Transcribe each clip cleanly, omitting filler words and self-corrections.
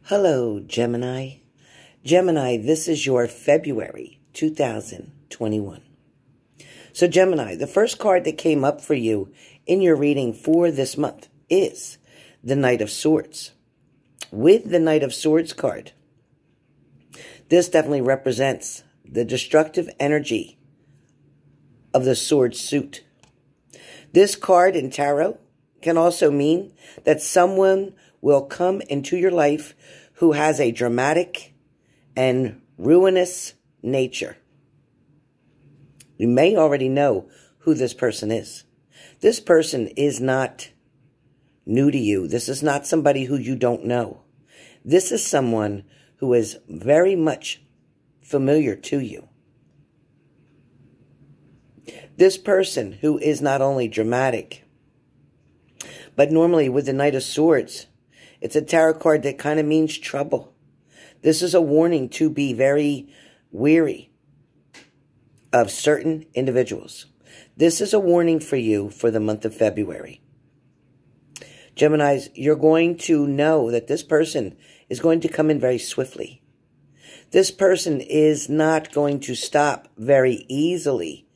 Hello, Gemini. Gemini, this is your February 2021. So, Gemini, the first card that came up for you in your reading for this month is the Knight of Swords. With the Knight of Swords card, this definitely represents the destructive energy of the sword suit. This card in tarot can also mean that someone will come into your life who has a dramatic and ruinous nature. You may already know who this person is. This person is not new to you. This is not somebody who you don't know. This is someone who is very much familiar to you. This person who is not only dramatic, but normally with the Knight of Swords, it's a tarot card that kind of means trouble. This is a warning to be very wary of certain individuals. This is a warning for you for the month of February. Geminis, you're going to know that this person is going to come in very swiftly. This person is not going to stop very easily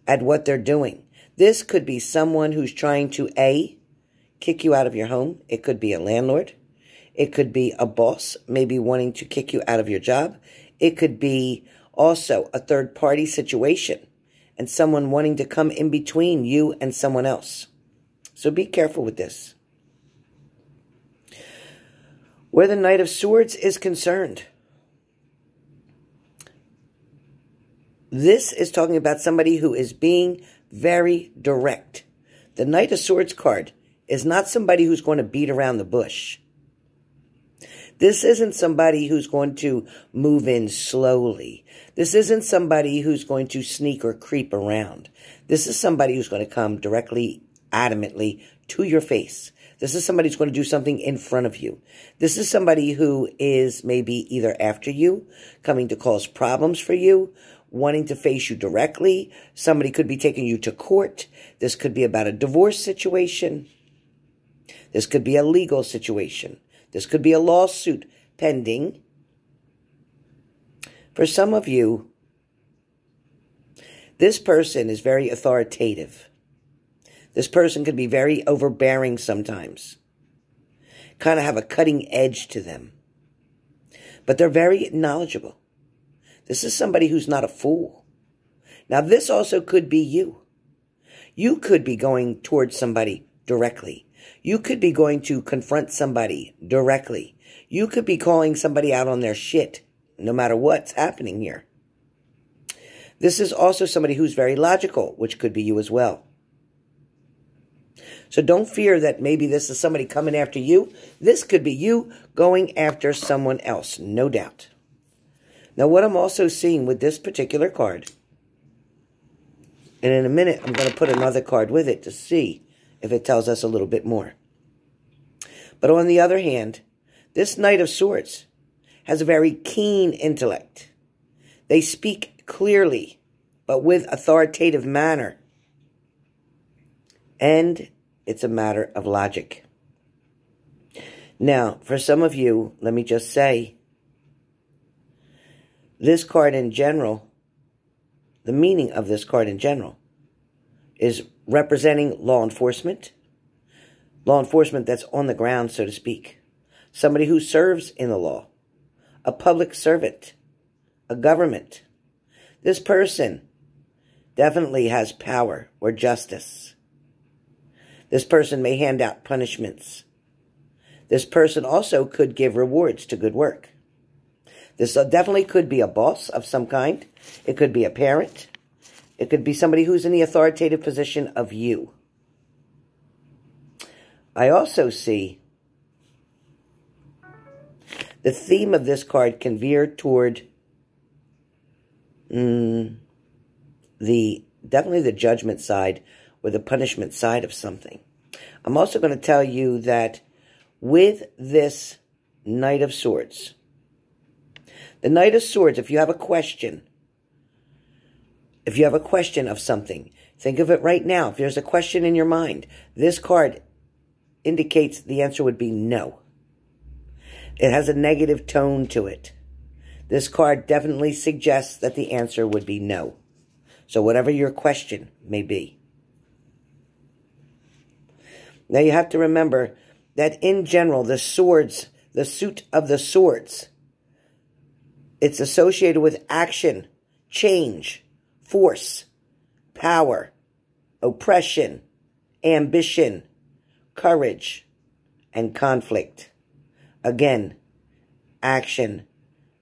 at what they're doing. This could be someone who's trying to, A, kick you out of your home. It could be a landlord. It could be a boss, maybe wanting to kick you out of your job. It could be also a third-party situation and someone wanting to come in between you and someone else. So be careful with this. Where the Knight of Swords is concerned, this is talking about somebody who is being very direct. The Knight of Swords card is not somebody who's going to beat around the bush. This isn't somebody who's going to move in slowly. This isn't somebody who's going to sneak or creep around. This is somebody who's going to come directly, adamantly to your face. This is somebody who's going to do something in front of you. This is somebody who is maybe either after you, coming to cause problems for you, wanting to face you directly. Somebody could be taking you to court. This could be about a divorce situation. This could be a legal situation. This could be a lawsuit pending. For some of you, this person is very authoritative. This person can be very overbearing sometimes. Kind of have a cutting edge to them. But they're very knowledgeable. This is somebody who's not a fool. Now, this also could be you. You could be going towards somebody directly. You could be going to confront somebody directly. You could be calling somebody out on their shit, no matter what's happening here. This is also somebody who's very logical, which could be you as well. So don't fear that maybe this is somebody coming after you. This could be you going after someone else, no doubt. Now, what I'm also seeing with this particular card, and in a minute, I'm going to put another card with it to see if it tells us a little bit more. But on the other hand, this Knight of Swords has a very keen intellect. They speak clearly, but with authoritative manner. And it's a matter of logic. Now, for some of you, let me just say, this card in general, the meaning of this card in general, is representing law enforcement that's on the ground, so to speak. Somebody who serves in the law, a public servant, a government. This person definitely has power or justice. This person may hand out punishments. This person also could give rewards to good work. This definitely could be a boss of some kind. It could be a parent. It could be somebody who's in the authoritative position of you. I also see the theme of this card can veer toward definitely the judgment side or the punishment side of something. I'm also going to tell you that with this Knight of Swords, the Knight of Swords, if you have a question of something, think of it right now. If there's a question in your mind, this card indicates the answer would be no. It has a negative tone to it. This card definitely suggests that the answer would be no. So whatever your question may be. Now you have to remember that in general, the swords, the suit of the swords, it's associated with action, change, force, power, oppression, ambition, courage, and conflict. Again, action,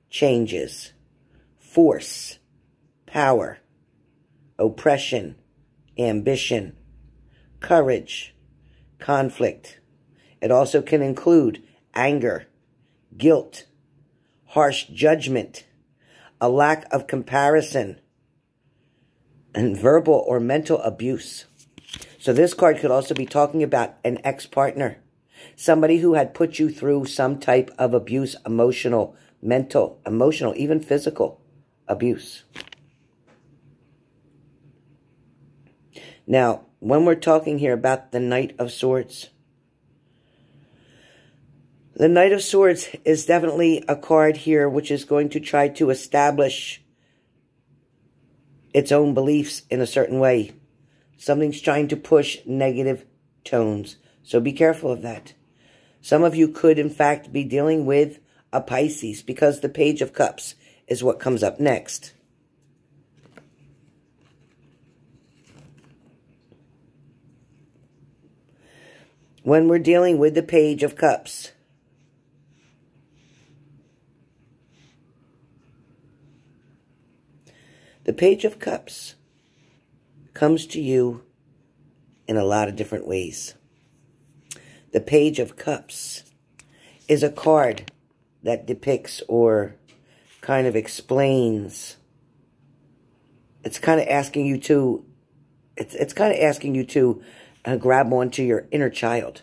changes, force, power, oppression, ambition, courage, conflict. It also can include anger, guilt, harsh judgment, a lack of comparison, and verbal or mental abuse. So this card could also be talking about an ex-partner, somebody who had put you through some type of abuse, emotional, mental, emotional, even physical abuse. Now, when we're talking here about the Knight of Swords, the Knight of Swords is definitely a card here which is going to try to establish its own beliefs in a certain way. Something's trying to push negative tones. So be careful of that. Some of you could, in fact, be dealing with a Pisces because the Page of Cups is what comes up next. When we're dealing with the Page of Cups, the Page of Cups comes to you in a lot of different ways. The Page of Cups is a card that depicts or kind of explains. It's kind of asking you to, grab onto your inner child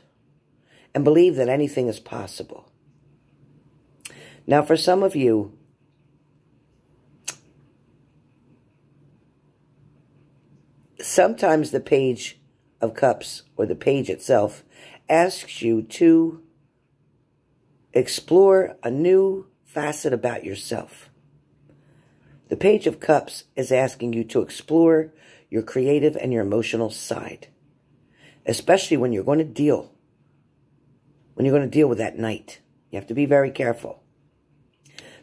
and believe that anything is possible. Now, for some of you, sometimes the Page of Cups, or the page itself, asks you to explore a new facet about yourself. The Page of Cups is asking you to explore your creative and your emotional side, especially when you're going to deal with that Knight. You have to be very careful.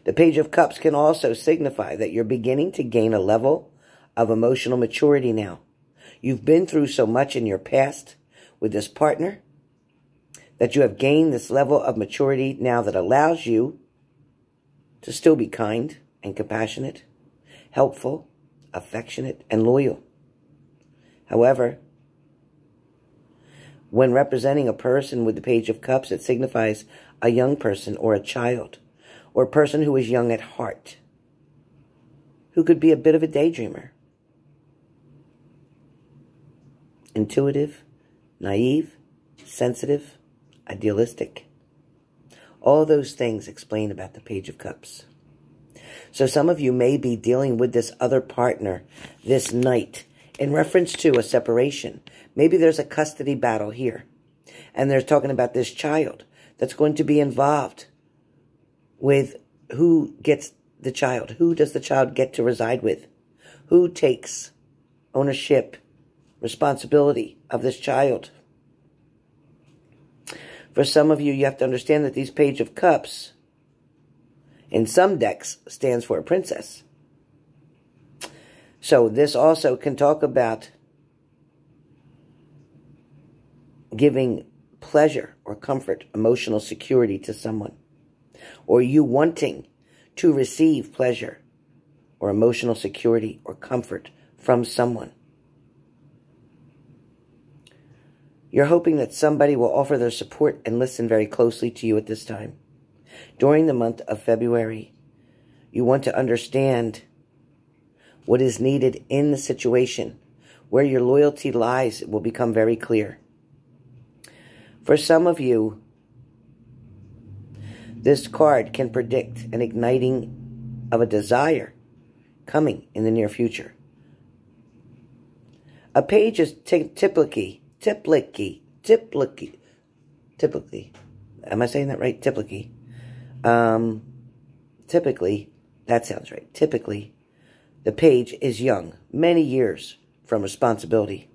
The Page of Cups can also signify that you're beginning to gain a level of emotional maturity now. You've been through so much in your past with this partner that you have gained this level of maturity now that allows you to still be kind and compassionate, helpful, affectionate, and loyal. However, when representing a person with the Page of Cups, it signifies a young person or a child or a person who is young at heart, who could be a bit of a daydreamer. Intuitive, naive, sensitive, idealistic. All those things explain about the Page of Cups. So some of you may be dealing with this other partner, this Knight, in reference to a separation. Maybe there's a custody battle here. And they're talking about this child that's going to be involved with who gets the child. Who does the child get to reside with? Who takes ownership, responsibility of this child? For some of you, you have to understand that these Page of Cups, in some decks, stands for a princess. So this also can talk about giving pleasure or comfort, emotional security to someone, or you wanting to receive pleasure or emotional security or comfort from someone. You're hoping that somebody will offer their support and listen very closely to you at this time. During the month of February, you want to understand what is needed in the situation. Where your loyalty lies will become very clear. For some of you, this card can predict an igniting of a desire coming in the near future. A page is typically, am I saying that right? Typically. Typically, that sounds right. Typically, the page is young, many years from responsibility.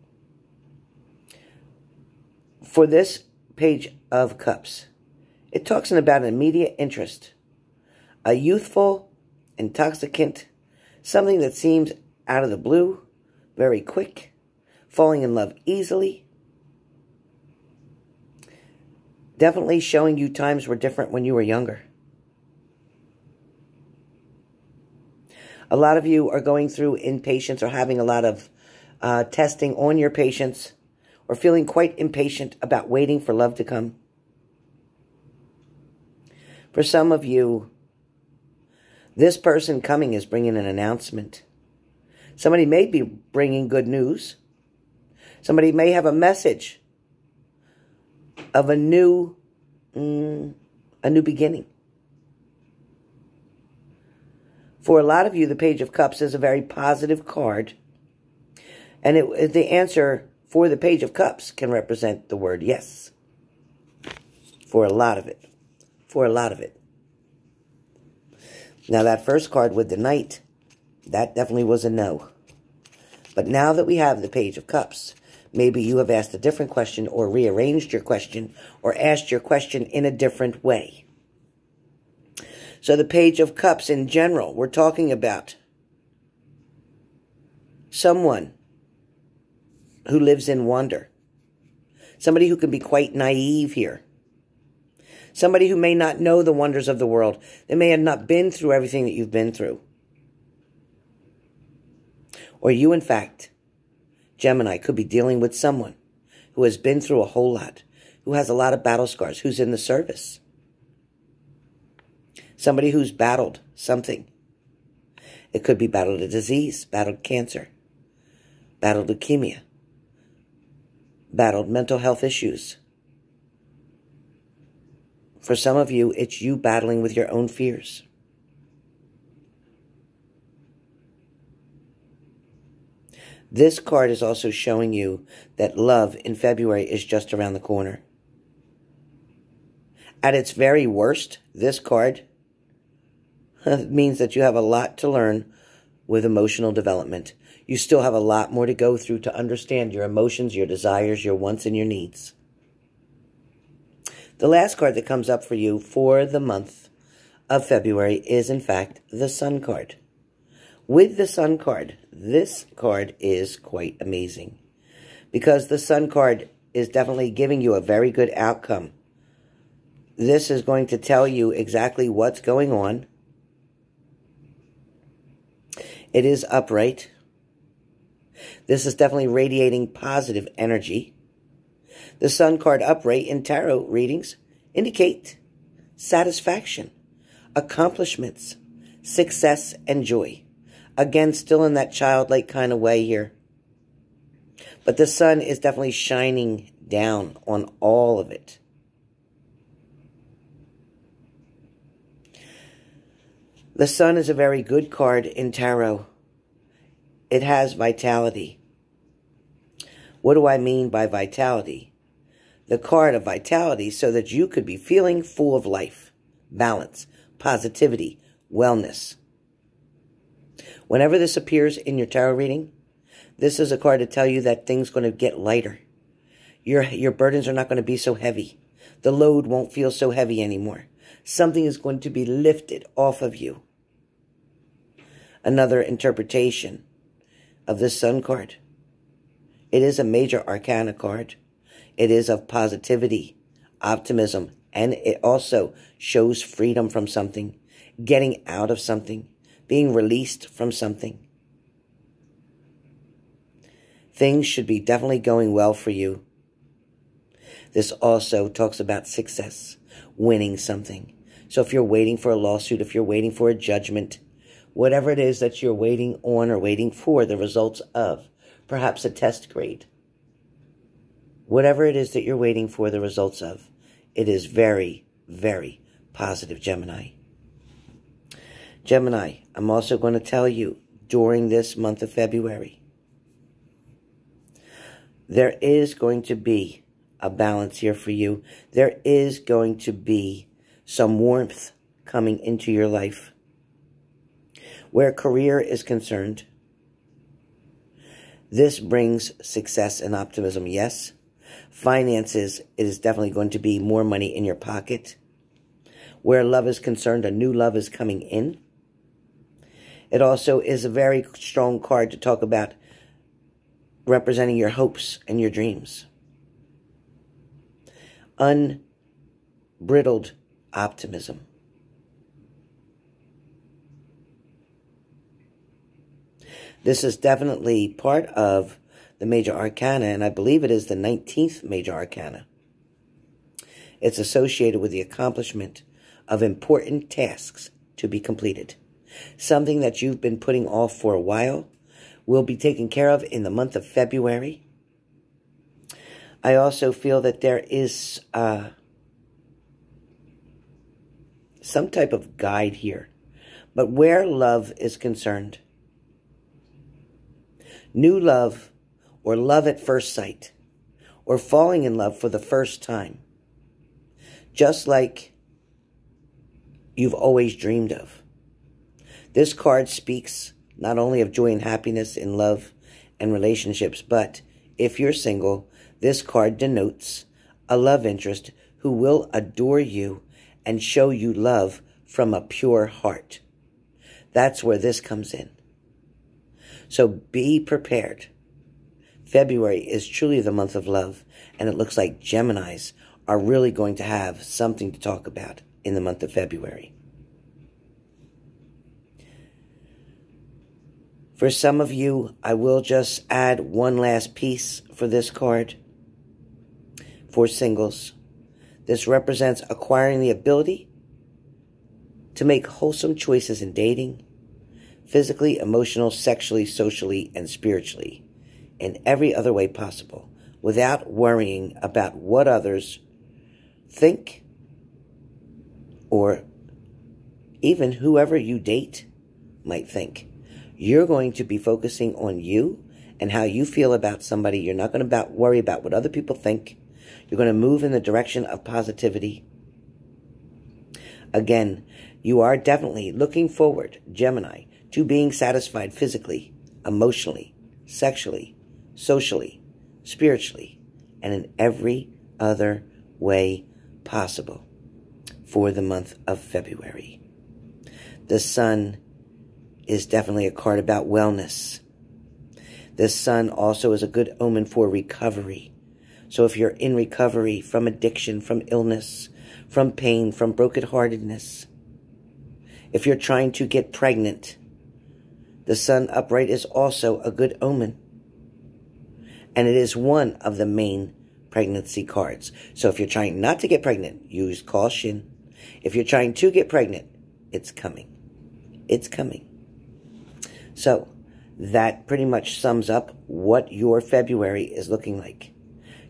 For this page of cups, it talks about an immediate interest, a youthful, intoxicant, something that seems out of the blue, very quick, falling in love easily. Definitely showing you times were different when you were younger. A lot of you are going through impatience or having a lot of testing on your patience, or feeling quite impatient about waiting for love to come. For some of you, this person coming is bringing an announcement. Somebody may be bringing good news. Somebody may have a message of a new beginning. For a lot of you, the Page of Cups is a very positive card. And the answer for the Page of Cups can represent the word yes. For a lot of it. For a lot of it. Now that first card with the Knight, that definitely was a no. But now that we have the Page of Cups, maybe you have asked a different question or rearranged your question or asked your question in a different way. So the Page of Cups in general, we're talking about someone who lives in wonder. Somebody who can be quite naive here. Somebody who may not know the wonders of the world. They may have not been through everything that you've been through. Or you, in fact, Gemini, could be dealing with someone who has been through a whole lot, who has a lot of battle scars, who's in the service. Somebody who's battled something. It could be battled a disease, battled cancer, battled leukemia, battled mental health issues. For some of you, it's you battling with your own fears. This card is also showing you that love in February is just around the corner. At its very worst, this card means that you have a lot to learn with emotional development. You still have a lot more to go through to understand your emotions, your desires, your wants, and your needs. The last card that comes up for you for the month of February is, in fact, the Sun card. With the Sun card, this card is quite amazing because the Sun card is definitely giving you a very good outcome. This is going to tell you exactly what's going on. It is upright. This is definitely radiating positive energy. The Sun card upright in tarot readings indicate satisfaction, accomplishments, success, and joy. Again, still in that childlike kind of way here. But the sun is definitely shining down on all of it. The sun is a very good card in tarot. It has vitality. What do I mean by vitality? The card of vitality so that you could be feeling full of life, balance, positivity, wellness. Whenever this appears in your tarot reading, this is a card to tell you that things are going to get lighter. Your burdens are not going to be so heavy. The load won't feel so heavy anymore. Something is going to be lifted off of you. Another interpretation of this Sun card. It is a major arcana card. It is of positivity, optimism, and it also shows freedom from something, getting out of something, being released from something. Things should be definitely going well for you. This also talks about success, winning something. So if you're waiting for a lawsuit, if you're waiting for a judgment, whatever it is that you're waiting on or waiting for the results of, perhaps a test grade, whatever it is that you're waiting for the results of, it is very, very positive, Gemini. Gemini, I'm also going to tell you during this month of February, there is going to be a balance here for you. There is going to be some warmth coming into your life. Where career is concerned, this brings success and optimism, yes. Finances, it is definitely going to be more money in your pocket. Where love is concerned, a new love is coming in. It also is a very strong card to talk about representing your hopes and your dreams. Unbridled optimism. This is definitely part of the major arcana, and I believe it is the 19th major arcana. It's associated with the accomplishment of important tasks to be completed. Something that you've been putting off for a while will be taken care of in the month of February. I also feel that there is some type of guide here. But where love is concerned, new love, or love at first sight, or falling in love for the first time, just like you've always dreamed of. This card speaks not only of joy and happiness in love and relationships, but if you're single, this card denotes a love interest who will adore you and show you love from a pure heart. That's where this comes in. So be prepared. February is truly the month of love, and it looks like Geminis are really going to have something to talk about in the month of February. For some of you, I will just add one last piece for this card. For singles, this represents acquiring the ability to make wholesome choices in dating, physically, emotional, sexually, socially, and spiritually, in every other way possible, without worrying about what others think, or even whoever you date might think. You're going to be focusing on you and how you feel about somebody. You're not going to worry about what other people think. You're going to move in the direction of positivity. Again, you are definitely looking forward, Gemini, to being satisfied physically, emotionally, sexually, socially, spiritually, and in every other way possible for the month of February. The Sun is definitely a card about wellness. The Sun also is a good omen for recovery. So if you're in recovery from addiction, from illness, from pain, from brokenheartedness, if you're trying to get pregnant, the Sun upright is also a good omen. And it is one of the main pregnancy cards. So if you're trying not to get pregnant, use caution. If you're trying to get pregnant, it's coming. It's coming. So that pretty much sums up what your February is looking like.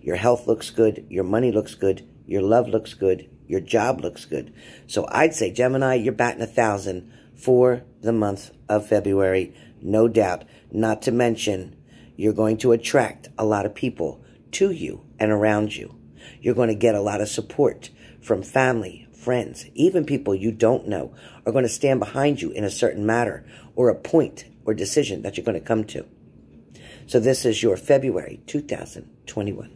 Your health looks good. Your money looks good. Your love looks good. Your job looks good. So I'd say, Gemini, you're batting 1,000 for the month of February. No doubt. Not to mention, you're going to attract a lot of people to you and around you. You're going to get a lot of support from family, friends, even people you don't know are going to stand behind you in a certain matter or a point or decision that you're going to come to. So this is your February 2021.